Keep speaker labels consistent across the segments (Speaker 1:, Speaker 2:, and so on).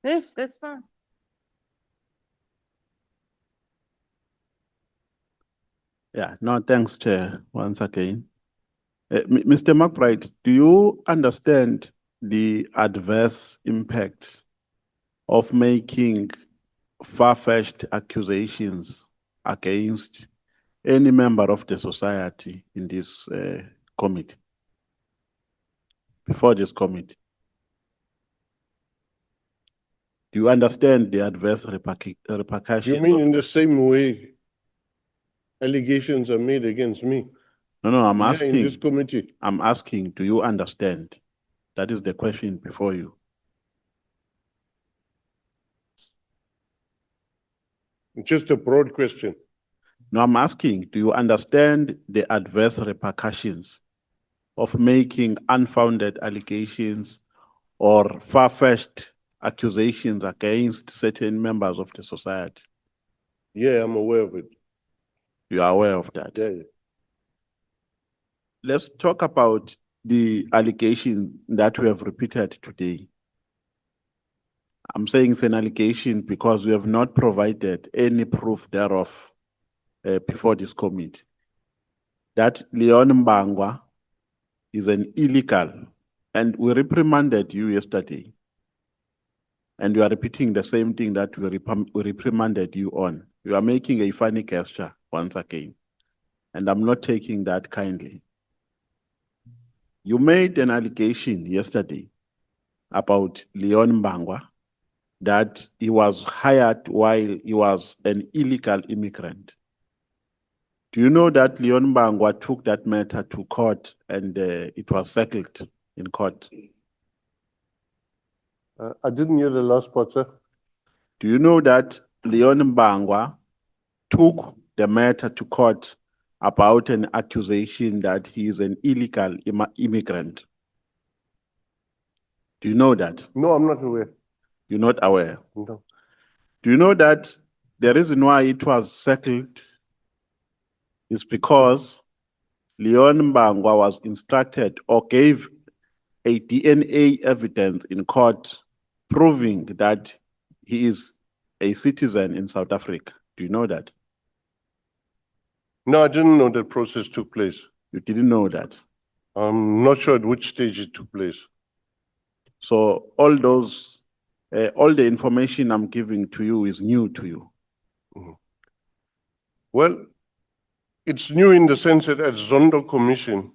Speaker 1: Yes, that's fine.
Speaker 2: Yeah, no, thanks, Chair, once again. Mr. McBride, do you understand the adverse impact of making far-fetched accusations against any member of the society in this committee, before this committee? Do you understand the adverse repercussions?
Speaker 3: You mean in the same way allegations are made against me?
Speaker 2: No, I'm
Speaker 3: Yeah,
Speaker 2: asking.
Speaker 3: in this committee.
Speaker 2: I'm asking, do you understand? That is the question before you.
Speaker 3: Just a broad question.
Speaker 2: No, I'm asking, do you understand the adverse repercussions of making unfounded allegations or far-fetched accusations against certain members of the society?
Speaker 3: Yeah, I'm aware of it.
Speaker 2: You are aware of that?
Speaker 3: Yeah.
Speaker 2: Let's talk about the allegation that we have repeated today. I'm saying it's an allegation because we have not provided any proof thereof before this committee. That Leon Mbangwa is an illegal, and we reprimanded you yesterday. And you are repeating the same thing that we reprimanded you on. You are making a funny gesture once again. And I'm not taking that kindly. You made an allegation yesterday about Leon Mbangwa that he was hired while he was an illegal immigrant. Do you know that Leon Mbangwa took that matter to court and it was settled in court?
Speaker 3: I didn't hear the last part, sir.
Speaker 2: Do you know that Leon Mbangwa took the matter to court about an accusation that he is an illegal immigrant? Do you know that?
Speaker 3: No, I'm not aware.
Speaker 2: You're not aware?
Speaker 3: No.
Speaker 2: Do you know that the reason why it was settled is because Leon Mbangwa was instructed or gave a DNA evidence in court proving that he is a citizen in South Africa? Do you know that?
Speaker 3: No, I didn't know that process took place.
Speaker 2: You didn't know that?
Speaker 3: I'm not sure at which stage it took place.
Speaker 2: So all the information I'm giving to you is new to you.
Speaker 3: Mm-hmm. Well, it's new in the sense that at Zondo Commission,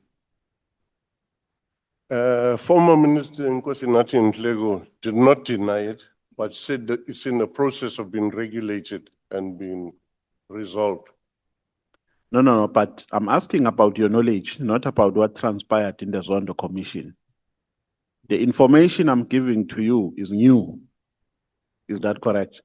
Speaker 3: former Minister Mkhwanazi Nhleko did not deny it, but said that it's in the process of being regulated and being resolved.
Speaker 2: No, but I'm asking about your knowledge, not about what transpired in the Zondo Commission. The information I'm giving to you is new. Is that correct?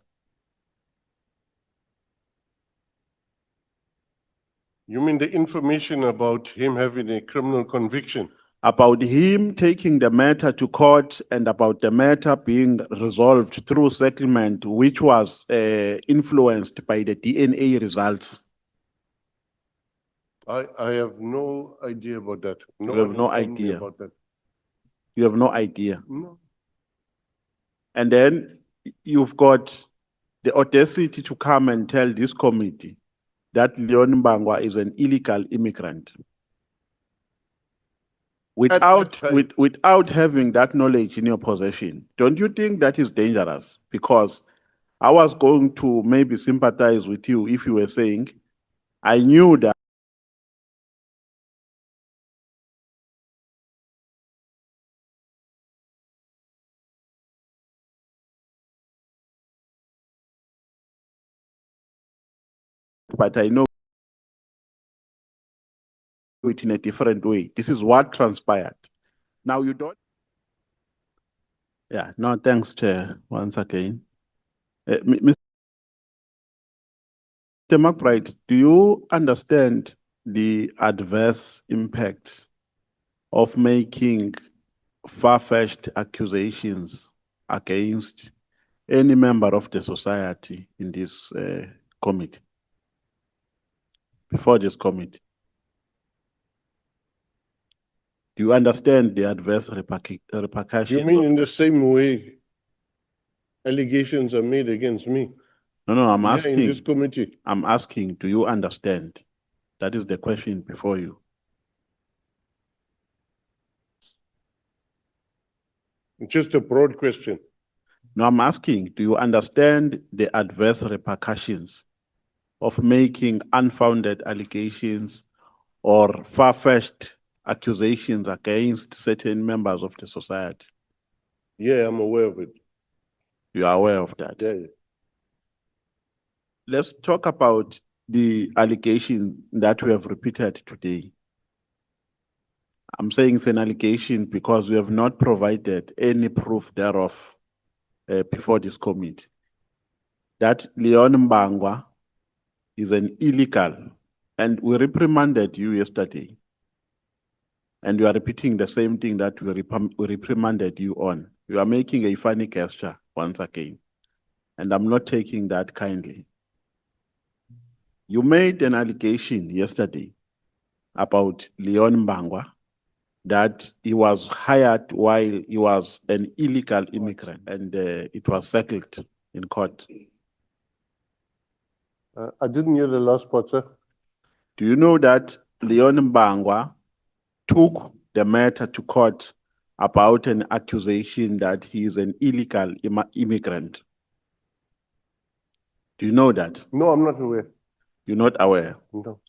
Speaker 3: You mean the information about him having a criminal conviction?
Speaker 2: About him taking the matter to court and about the matter being resolved through settlement, which was influenced by the DNA results.
Speaker 3: I have no idea about that.
Speaker 2: You have no
Speaker 3: one told me
Speaker 2: idea
Speaker 3: about that.
Speaker 2: You have no idea.
Speaker 3: No.
Speaker 2: And then you've got the audacity to come and tell this committee that Leon Mbangwa is an illegal immigrant. Without having that knowledge in your possession. Don't you think that is dangerous? Because I was going to maybe sympathize with you if you were saying, I knew that but I know it in a different way. This is what transpired. Now you don't. Yeah, no, thanks, Chair, once again. Mr. McBride, do you understand the adverse impact of making far-fetched accusations against any member of the society in this committee, before this committee? Do you understand the adverse repercussions?
Speaker 3: You mean in the same way allegations are made against me.
Speaker 2: No, I'm
Speaker 3: Here in this
Speaker 2: asking,
Speaker 3: committee.
Speaker 2: I'm asking, do you understand? That is the question before you.
Speaker 3: It's just a broad question.
Speaker 2: No, I'm asking, do you understand the adverse repercussions of making unfounded allegations or far-fetched accusations against certain members of the society?
Speaker 3: Yeah, I'm aware of it.
Speaker 2: You are aware of that?
Speaker 3: Yeah.
Speaker 2: Let's talk about the allegation that we have repeated today. I'm saying it's an allegation because we have not provided any proof thereof before this committee. That Leon Mbangwa is an illegal, and we reprimanded you yesterday. And you are repeating the same thing that we reprimanded you on. You are making a funny gesture once again. And I'm not taking that kindly. You made an allegation yesterday about Leon Mbangwa that he was hired while he was an illegal immigrant, and it was settled in court.
Speaker 3: I didn't hear the last part, sir.
Speaker 2: Do you know that Leon Mbangwa took the matter to court about an accusation that he is an illegal immigrant? Do you know that?
Speaker 3: No, I'm not aware.
Speaker 2: You're not aware?
Speaker 3: No.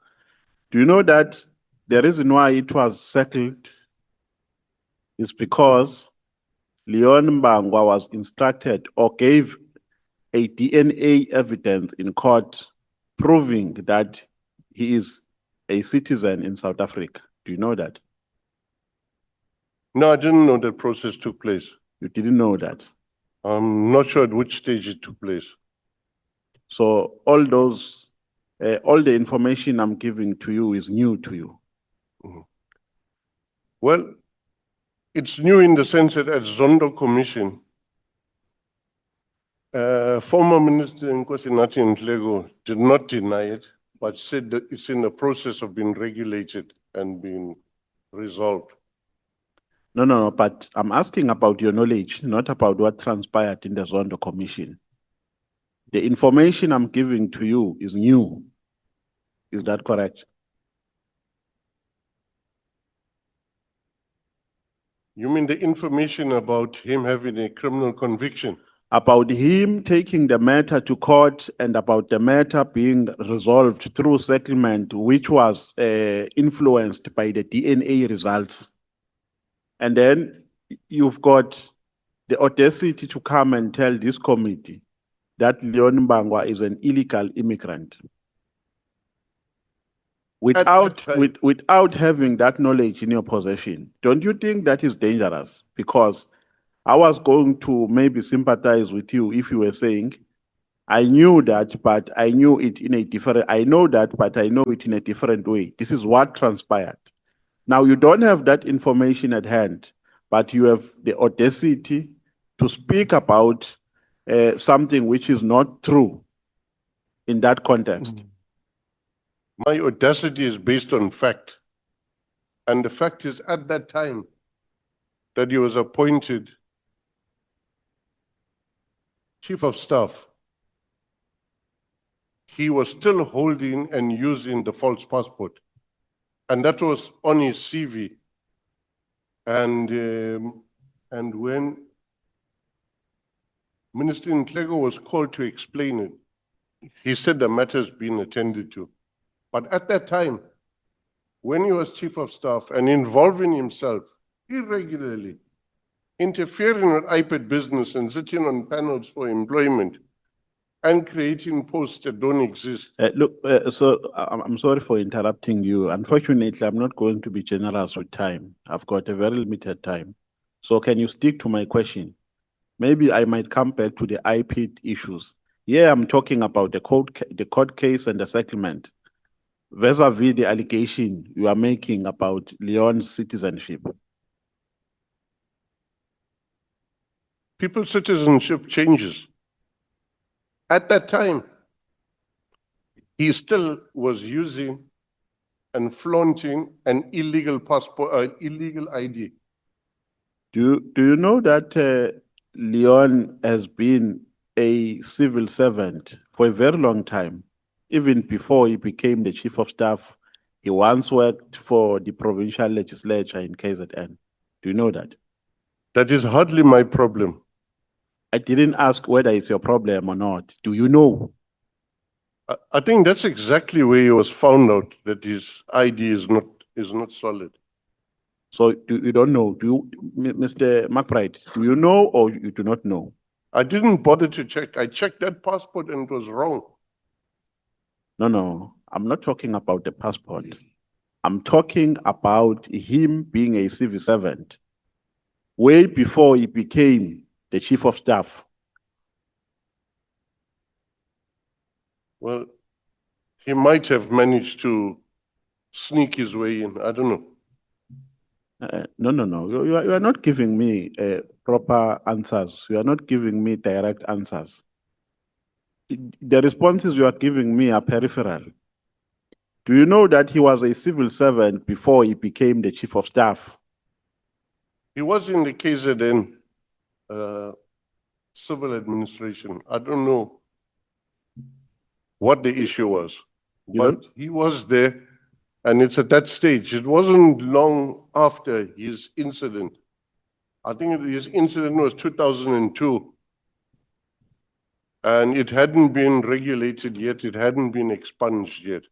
Speaker 2: Do you know that the reason why it was settled is because Leon Mbangwa was instructed or gave a DNA evidence in court proving that he is a citizen in South Africa? Do you know that?
Speaker 3: No, I didn't know the process took place.
Speaker 2: You didn't know that?
Speaker 3: I'm not sure at which stage it took place.
Speaker 2: So all those, all the information I'm giving to you is new to you.
Speaker 3: Well, it's new in the sense that at Zondo Commission, former Minister Mkhwanazi did not deny it, but said that it's in the process of being regulated and being resolved.
Speaker 2: No, but I'm asking about your knowledge, not about what transpired in the Zondo Commission. The information I'm giving to you is new. Is that correct?
Speaker 3: You mean the information about him having a criminal conviction?
Speaker 2: About him taking the matter to court and about the matter being resolved through settlement, which was influenced by the DNA results. And then you've got the audacity to come and tell this committee that Leon Mbangwa is an illegal immigrant. Without having that knowledge in your possession, don't you think that is dangerous? Because I was going to maybe sympathize with you if you were saying, I knew that, but I knew it in a different, I know that, but I know it in a different way. This is what transpired. Now you don't have that information at hand, but you have the audacity to speak about something which is not true in that context.
Speaker 3: My audacity is based on fact. And the fact is, at that time that he was appointed Chief of Staff, he was still holding and using the false passport. And that was on his CV. And when Minister Ntlego was called to explain it, he said the matter's been attended to. But at that time, when he was Chief of Staff and involving himself irregularly, interfering with IPID business and sitting on panels for employment and creating posts that don't exist.
Speaker 2: So I'm sorry for interrupting you. Unfortunately, I'm not going to be generous with time. I've got a very limited time. So can you stick to my question? Maybe I might come back to the IPID issues. Yeah, I'm talking about the court case and the settlement, vis-a-vis the allegation you are making about Leon's citizenship.
Speaker 3: People's citizenship changes. At that time, he still was using and flaunting an illegal passport, illegal ID.
Speaker 2: Do you know that Leon has been a civil servant for a very long time. Even before he became the chief of staff, he once worked for the provincial legislature in KZN. Do you know that?
Speaker 3: That is hardly my problem.
Speaker 2: I didn't ask whether it's your problem or not. Do you know?
Speaker 3: I think that's exactly where he was found out that his ID is not solid.
Speaker 2: So you don't know? Do you, Mr. McBride, do you know or you do not know?
Speaker 3: I didn't bother to check. I checked that passport and it was wrong.
Speaker 2: No, I'm not talking about the passport. I'm talking about him being a civil servant way before he became the chief of staff.
Speaker 3: Well, he might have managed to sneak his way in. I don't know.
Speaker 2: No. You are not giving me proper answers. You are not giving me direct answers. The responses you are giving me are peripheral. Do you know that he was a civil servant before he became the chief of staff?
Speaker 3: He was in the KZN civil administration. I don't know what the issue was, but he was there, and it's at that stage. It wasn't long after his incident. I think his incident was 2002, and it hadn't been regulated yet. It hadn't been expunged yet.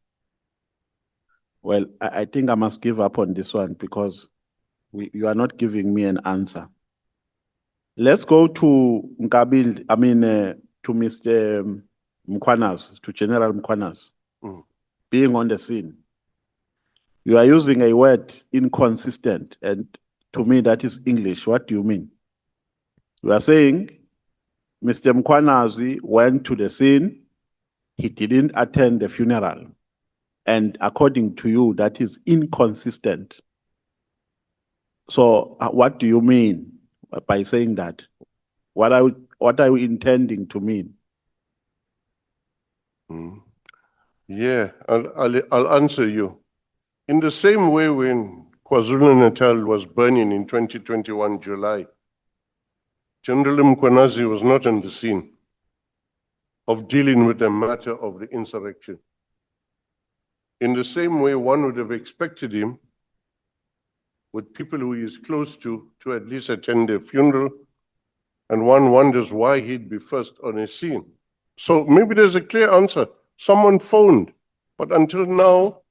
Speaker 2: Well, I think I must give up on this one because you are not giving me an answer. Let's go to Nkabil, to Mr. Mkhwanazi, to General Mkhwanazi, being on the scene. You are using a word inconsistent, and to me that is English. What do you mean? You are saying Mr. Mkhwanazi went to the scene, he didn't attend the funeral, and according to you, that is inconsistent. So what do you mean by saying that? What are you intending to mean?
Speaker 3: Yeah, I'll answer you. In the same way when KwaZulu-Natal was burning in 2021 July, General Mkhwanazi was not on the scene of dealing with the matter of the insurrection. In the same way, one would have expected him, with people who he is close to at least attend their funeral, and one wonders why he'd be first on a scene. So maybe there's a clear answer. Someone phoned, but until now,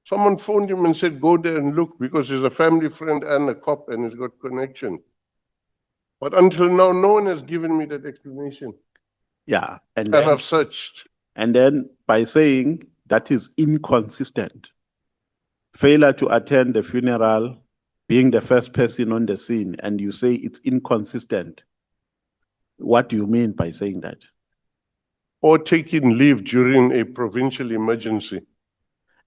Speaker 3: someone phoned him and said, go there and look, because he's a family friend and a cop and he's got connection. But until now, no one has given me that explanation.
Speaker 2: Yeah,
Speaker 3: and I've searched.
Speaker 2: And then by saying that is inconsistent, failure to attend the funeral, being the first person on the scene, and you say it's inconsistent. What do you mean by saying that?
Speaker 3: Or taking leave during a provincial emergency.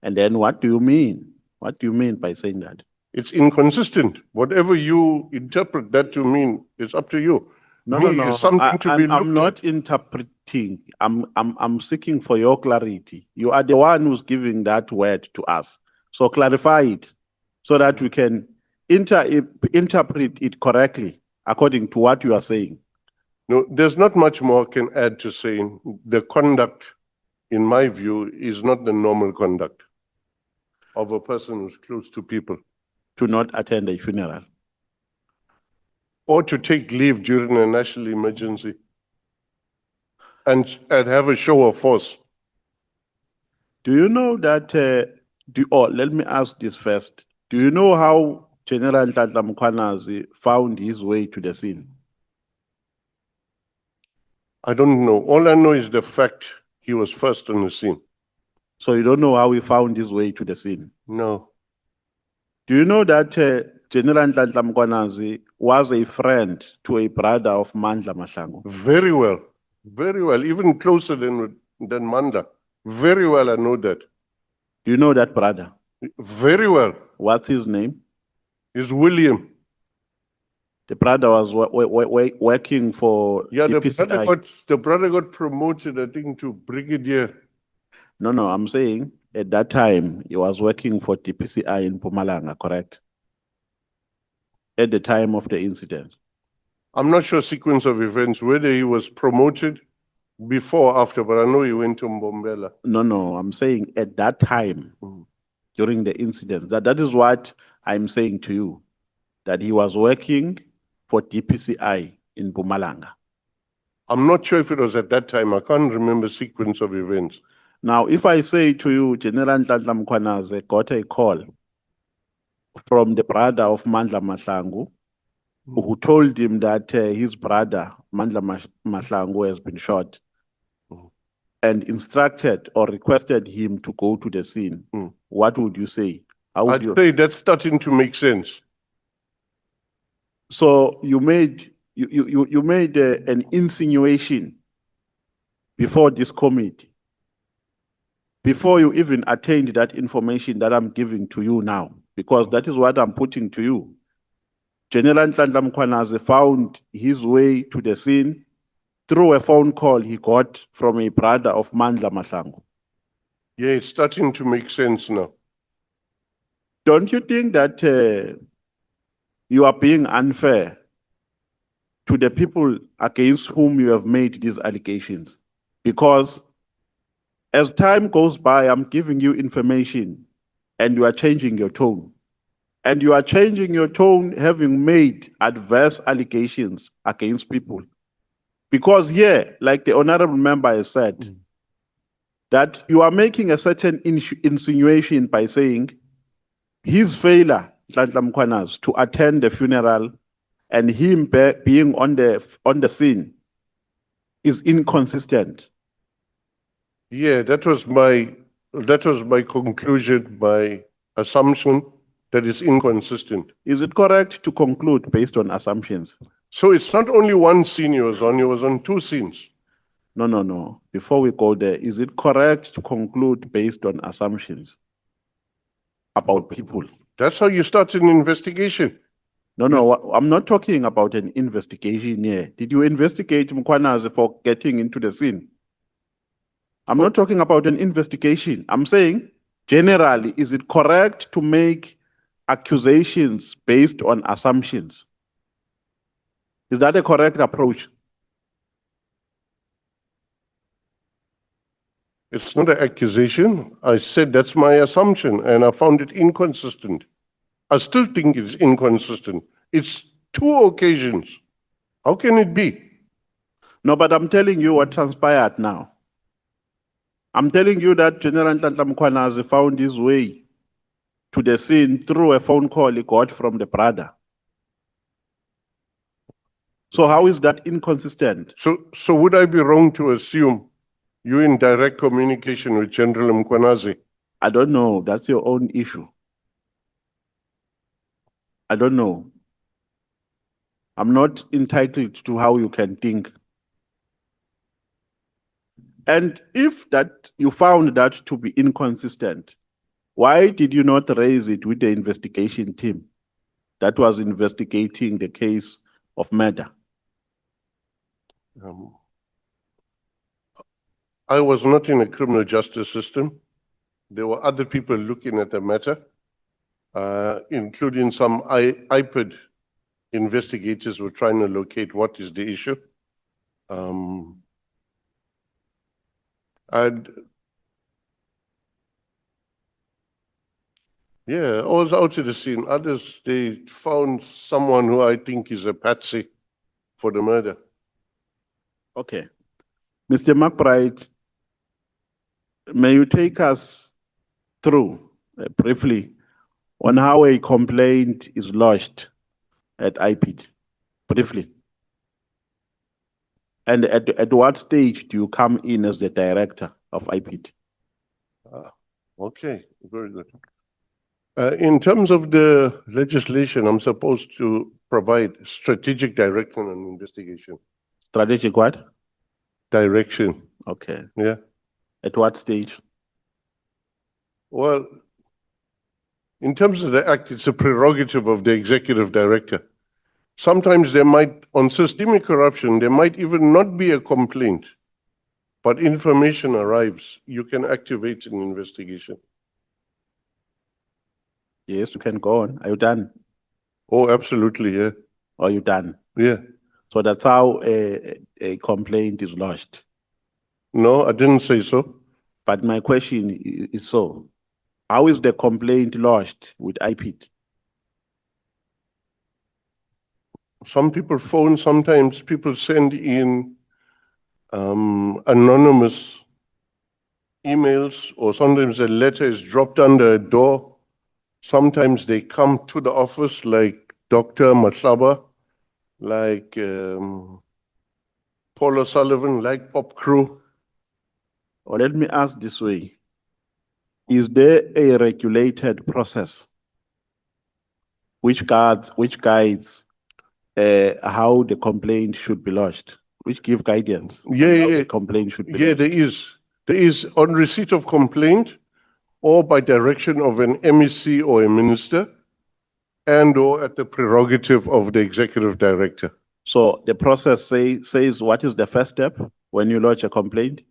Speaker 2: And then what do you mean? What do you mean by saying that?
Speaker 3: It's inconsistent. Whatever you interpret that to mean, it's up to you.
Speaker 2: No.
Speaker 3: It's something to be looked
Speaker 2: I'm not interpreting. I'm seeking for your clarity. You are the one who's giving that word to us. So clarify it so that we can interpret it correctly according to what you are saying.
Speaker 3: No, there's not much more I can add to saying the conduct, in my view, is not the normal conduct of a person who's close to people.
Speaker 2: To not attend a funeral.
Speaker 3: Or to take leave during a national emergency and have a show of force.
Speaker 2: Do you know that, let me ask this first. Do you know how General Mkhwanazi found his way to the scene?
Speaker 3: I don't know. All I know is the fact he was first on the scene.
Speaker 2: So you don't know how he found his way to the scene?
Speaker 3: No.
Speaker 2: Do you know that General Mkhwanazi was a friend to a brother of Mandla Mahlangu?
Speaker 3: Very well. Very well. Even closer than Mandla. Very well, I know that.
Speaker 2: Do you know that brother?
Speaker 3: Very well.
Speaker 2: What's his name?
Speaker 3: It's William.
Speaker 2: The brother was working for
Speaker 3: the brother got promoted, I think, to brigadier.
Speaker 2: No, I'm saying at that time he was working for DPCI in Mpumalanga, correct? At the time of the incident.
Speaker 3: I'm not sure sequence of events, whether he was promoted before or after, but I know he went to Mbombela.
Speaker 2: No, I'm saying at that time, during the incident, that is what I'm saying to you, that he was working for DPCI in Mpumalanga.
Speaker 3: I'm not sure if it was at that time. I can't remember sequence of events.
Speaker 2: Now, if I say to you, General Nhlanhla Mkhwanazi got a call from the brother of Mandla Mahlangu, who told him that his brother, Mandla Mahlangu, has been shot, and instructed or requested him to go to the scene, what would you say? How would
Speaker 3: I'd say that's starting to make sense.
Speaker 2: So you made an insinuation before this committee, before you even attained that information that I'm giving to you now, because that is what I'm putting to you. General Nhlanhla Mkhwanazi found his way to the scene through a phone call he got from a brother of Mandla Mahlangu.
Speaker 3: Yeah, it's starting to make sense now.
Speaker 2: Don't you think that you are being unfair to the people against whom you have made these allegations? Because as time goes by, I'm giving you information and you are changing your tone. And you are changing your tone having made adverse allegations against people. Because here, like the honorable member has said, that you are making a certain insinuation by saying his failure, Nhlanhla Mkhwanazi, to attend the funeral and him being on the scene is inconsistent.
Speaker 3: Yeah, that was my conclusion, my assumption that it's inconsistent.
Speaker 2: Is it correct to conclude based on assumptions?
Speaker 3: So it's not only one scene he was on 2 scenes.
Speaker 2: No. Before we go there, is it correct to conclude based on assumptions about people?
Speaker 3: That's how you start an investigation.
Speaker 2: No, I'm not talking about an investigation here. Did you investigate Mkhwanazi for getting into the scene? I'm not talking about an investigation. I'm saying, generally, is it correct to make accusations based on assumptions? Is that a correct approach?
Speaker 3: It's not an accusation. I said that's my assumption, and I found it inconsistent. I still think it's inconsistent. It's 2 occasions. How can it be?
Speaker 2: No, but I'm telling you what transpired now. I'm telling you that General Nhlanhla Mkhwanazi found his way to the scene through a phone call he got from the brother. So how is that inconsistent?
Speaker 3: So would I be wrong to assume you're in direct communication with General Mkhwanazi?
Speaker 2: I don't know. That's your own issue. I don't know. I'm not entitled to how you can think. And if that you found that to be inconsistent, why did you not raise it with the investigation team that was investigating the case of murder?
Speaker 3: I was not in a criminal justice system. There were other people looking at the matter, including some IPID investigators were trying to locate what is the issue. And yeah, I was out to the scene. Others, they found someone who I think is a patsy for the murder.
Speaker 2: Okay. Mr. McBride, may you take us through briefly on how a complaint is lodged at IPID, briefly. And at what stage do you come in as the director of IPID?
Speaker 3: Okay, very good. In terms of the legislation, I'm supposed to provide strategic direction on investigation.
Speaker 2: Strategic what?
Speaker 3: Direction,
Speaker 2: Okay.
Speaker 3: yeah.
Speaker 2: At what stage?
Speaker 3: Well, in terms of the act, it's a prerogative of the executive director. Sometimes there might, on systemic corruption, there might even not be a complaint, but information arrives. You can activate an investigation.
Speaker 2: Yes, you can go on. Are you done?
Speaker 3: Oh, absolutely, yeah.
Speaker 2: Are you done?
Speaker 3: Yeah.
Speaker 2: So that's how a complaint is lodged.
Speaker 3: No, I didn't say so.
Speaker 2: But my question is so, how is the complaint lodged with IPID?
Speaker 3: Some people phone, sometimes people send in anonymous emails, or sometimes a letter is dropped under a door. Sometimes they come to the office like Dr. Matlaba, like Paul O'Sullivan, like Pop Crew.
Speaker 2: Or let me ask this way. Is there a regulated process which guides how the complaint should be lodged, which give guidance on
Speaker 3: Yeah,
Speaker 2: how
Speaker 3: yeah,
Speaker 2: the complaint should be
Speaker 3: yeah,
Speaker 2: lodged?
Speaker 3: there is. There is on receipt of complaint or by direction of an MEC or a minister, and or at the prerogative of the executive director.
Speaker 2: So the process says what is the first step when you lodge a complaint?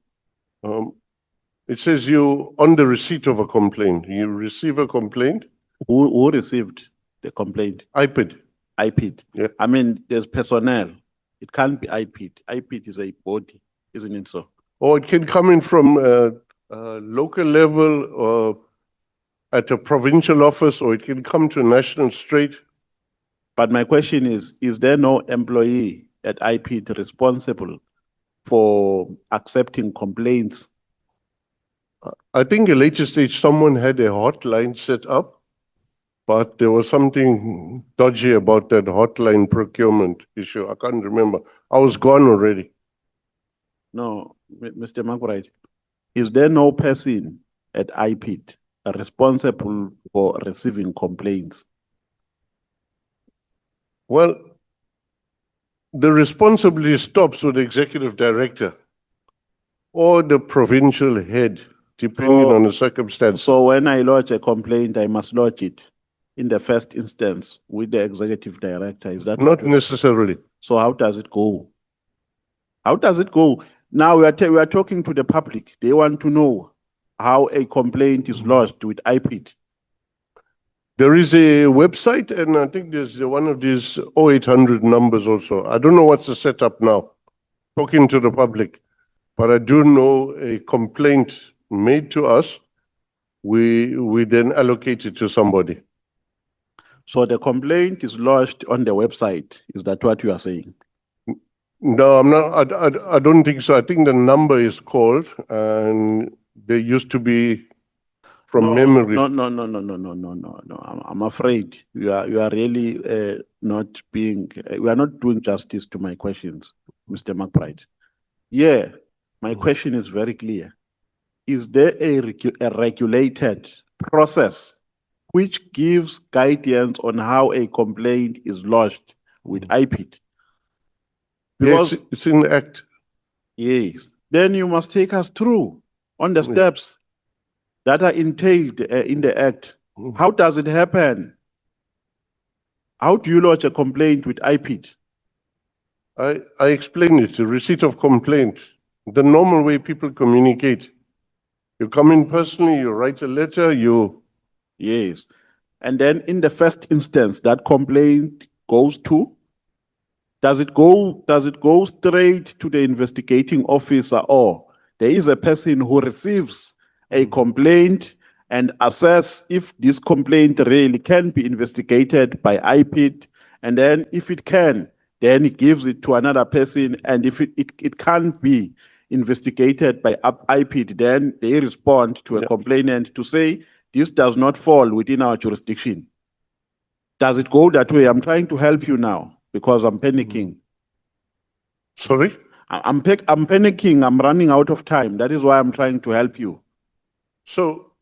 Speaker 3: It says you, on the receipt of a complaint, you receive a complaint,
Speaker 2: Who received the complaint?
Speaker 3: IPID.
Speaker 2: IPID.
Speaker 3: Yeah.
Speaker 2: I mean, there's personnel. It can't be IPID. IPID is a body, isn't it so?
Speaker 3: Or it can come in from local level or at a provincial office, or it can come to national straight.
Speaker 2: But my question is there no employee at IPID responsible for accepting complaints?
Speaker 3: I think at a later stage, someone had a hotline set up, but there was something dodgy about that hotline procurement issue. I can't remember. I was gone already.
Speaker 2: No, Mr. McBride, is there no person at IPID responsible for receiving complaints?
Speaker 3: Well, the responsibility stops with the executive director or the provincial head, depending on the circumstance.
Speaker 2: So when I lodge a complaint, I must lodge it in the first instance with the executive director. Is that
Speaker 3: Not necessarily.
Speaker 2: so? How does it go? How does it go? Now we are talking to the public. They want to know how a complaint is lodged with IPID.
Speaker 3: There is a website, and I think there's one of these 0800 numbers also. I don't know what's the setup now, talking to the public, but I do know a complaint made to us, we then allocate it to somebody.
Speaker 2: So the complaint is lodged on the website. Is that what you are saying?
Speaker 3: No, I'm not. I don't think so. I think the number is called, and there used to be from memory.
Speaker 2: No. I'm afraid you are really not being. We are not doing justice to my questions, Mr. McBride. Yeah, my question is very clear. Is there a regulated process which gives guidance on how a complaint is lodged with IPID?
Speaker 3: Because yes, it's in the act.
Speaker 2: Yes. Then you must take us through on the steps that are entailed in the act. How does it happen? How do you lodge a complaint with IPID?
Speaker 3: I explained it, the receipt of complaint, the normal way people communicate. You come in personally, you write a letter, you...
Speaker 2: Yes. And then in the first instance, that complaint goes to? Does it go straight to the investigating officer, or there is a person who receives a complaint and assess if this complaint really can be investigated by IPID, and then if it can, then it gives it to another person, and if it can't be investigated by IPID, then they respond to a complainant to say, this does not fall within our jurisdiction. Does it go that way? I'm trying to help you now because I'm panicking.
Speaker 3: Sorry?
Speaker 2: I'm panicking. I'm running out of time. That is why I'm trying to help you.
Speaker 3: So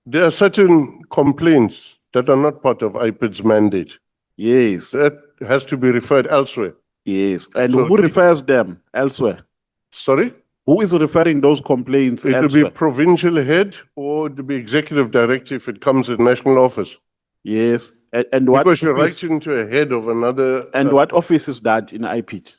Speaker 3: there are certain complaints that are not part of IPID's mandate.
Speaker 2: Yes.
Speaker 3: That has to be referred elsewhere.
Speaker 2: Yes. And so who refers them elsewhere?
Speaker 3: Sorry?
Speaker 2: Who is referring those complaints elsewhere?
Speaker 3: It will be provincial head or it will be executive director if it comes in national office.
Speaker 2: Yes. And what?
Speaker 3: Because you're writing to a head of another...
Speaker 2: And what office is that in IPID?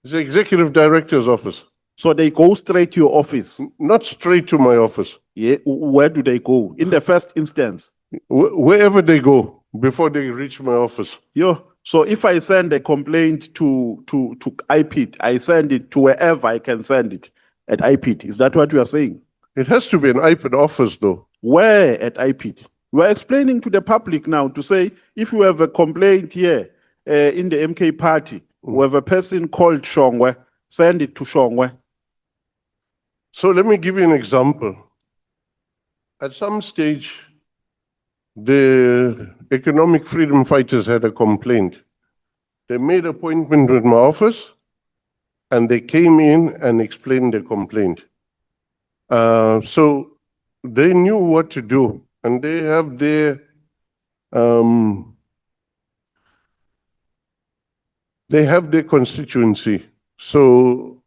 Speaker 3: It's the executive director's office.
Speaker 2: So they go straight to your office?
Speaker 3: Not straight to my office.
Speaker 2: Yeah. Where do they go? In the first instance?
Speaker 3: Wherever they go before they reach my office.
Speaker 2: Yeah. So if I send a complaint to IPID, I send it to wherever I can send it at IPID. Is that what you are saying?
Speaker 3: It has to be an IPID office though.
Speaker 2: Where at IPID? We're explaining to the public now to say, if you have a complaint here in the MK party, we have a person called Shongwe, send it to Shongwe.
Speaker 3: So let me give you an example. At some stage, the economic freedom fighters had a complaint. They made an appointment with my office and they came in and explained the complaint. So they knew what to do and they have their constituency. So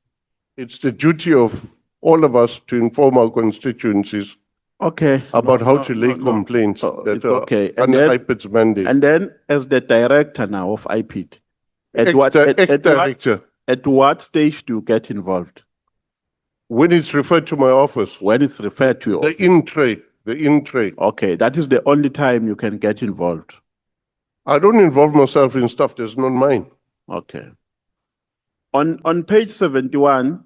Speaker 3: it's the duty of all of us to inform our constituencies about how to lay complaints that
Speaker 2: okay.
Speaker 3: are under IPID's mandate.
Speaker 2: And then as the director now of IPID, at what stage do you get involved?
Speaker 3: When it's referred to my office.
Speaker 2: When it's referred to your
Speaker 3: office. The in-tray.
Speaker 2: Okay, that is the only time you can get involved.
Speaker 3: I don't involve myself in stuff that's not mine.
Speaker 2: Okay. On page 71,